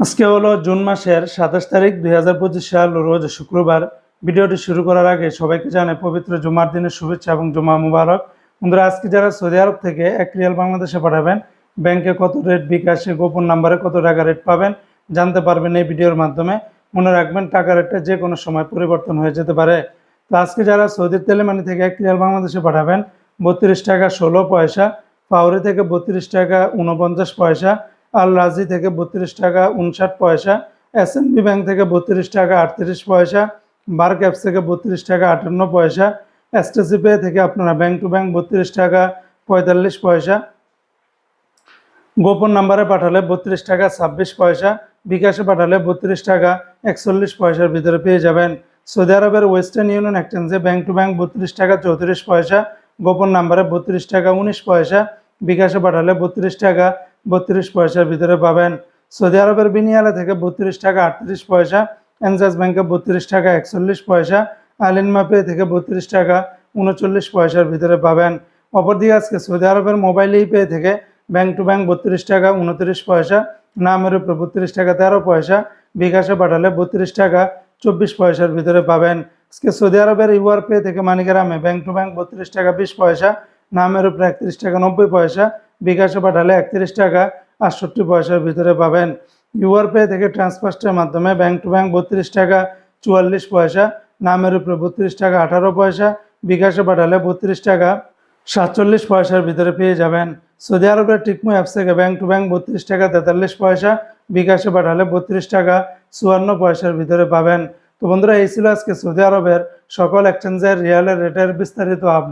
আজকে হলো জুন মাসের 27 তারিখ 2025 সাল রোজ শুক্রবার। ভিডিওটি শুরু করার আগে সবাইকে জানাই পবিত্র জুমার দিনের শুভেচ্ছা এবং জুমা মুবারক। বন্ধুরা, আজকে যারা সৌদি আরব থেকে 1 রিয়াল বাংলাদেশে পাঠাবেন, ব্যাংকে কত রেট, বিকাশে গোপন নাম্বারে কত টাকা রেট পাবেন জানতে পারবেন এই ভিডিওর মাধ্যমে। মনে রাখবেন, টাকা রেটটা যে কোনো সময় পরিবর্তন হয়ে যেতে পারে। তো আজকে যারা সৌদির তেলেমানি থেকে 1 রিয়াল বাংলাদেশে পাঠাবেন, 32 টাকা 16 পয়সা, ফাউরি থেকে 32 টাকা 49 পয়সা, আল রাজি থেকে 32 টাকা 59 পয়সা, এসএনবি ব্যাংক থেকে 32 টাকা 38 পয়সা, বার ক্যাপস থেকে 32 টাকা 58 পয়সা, এসটিসি পে থেকে আপনারা ব্যাংক টু ব্যাংক 32 টাকা 45 পয়সা, গোপন নাম্বারে পাঠালে 32 টাকা 26 পয়সা, বিকাশে পাঠালে 32 টাকা 41 পয়সার ভিতরে পেয়ে যাবেন। সৌদি আরবের ওয়েস্টার্ন ইউনিয়ন এক্সচেঞ্জে ব্যাংক টু ব্যাংক 32 টাকা 34 পয়সা, গোপন নাম্বারে 32 টাকা 19 পয়সা, বিকাশে পাঠালে 32 টাকা 32 পয়সার ভিতরে পাবেন। সৌদি আরবের বিনিয়ালে থেকে 32 টাকা 38 পয়সা, এনজাস ব্যাংকে 32 টাকা 41 পয়সা, আলিনমা পে থেকে 32 টাকা 39 পয়সার ভিতরে পাবেন। অপরদিকে আজকে সৌদি আরবের মোবাইল পে থেকে ব্যাংক টু ব্যাংক 32 টাকা 29 পয়সা, নামের উপরে 32 টাকা 13 পয়সা, বিকাশে পাঠালে 32 টাকা 24 পয়সার ভিতরে পাবেন। আজকে সৌদি আরবের ইউআর পে থেকে মানিগ্রামে ব্যাংক টু ব্যাংক 32 টাকা 20 পয়সা, নামের উপরে 31 টাকা 90 পয়সা, বিকাশে পাঠালে 31 টাকা 68 পয়সার ভিতরে পাবেন। ইউআর পে থেকে ট্রান্সফার্স্টের মাধ্যমে ব্যাংক টু ব্যাংক 32 টাকা 44 পয়সা, নামের উপরে 32 টাকা 18 পয়সা, বিকাশে পাঠালে 32 টাকা 47 পয়সার ভিতরে পেয়ে যাবেন। সৌদি আরবের টিকমো অ্যাপস থেকে ব্যাংক টু ব্যাংক 32 টাকা 43 পয়সা, বিকাশে পাঠালে 32 টাকা 54 পয়সার ভিতরে পাবেন। তো বন্ধুরা, এই ছিল আজকে সৌদি আরবের সকল এক্সচেঞ্জের রিয়ালের রেটের বিস্তারিত আপডেট।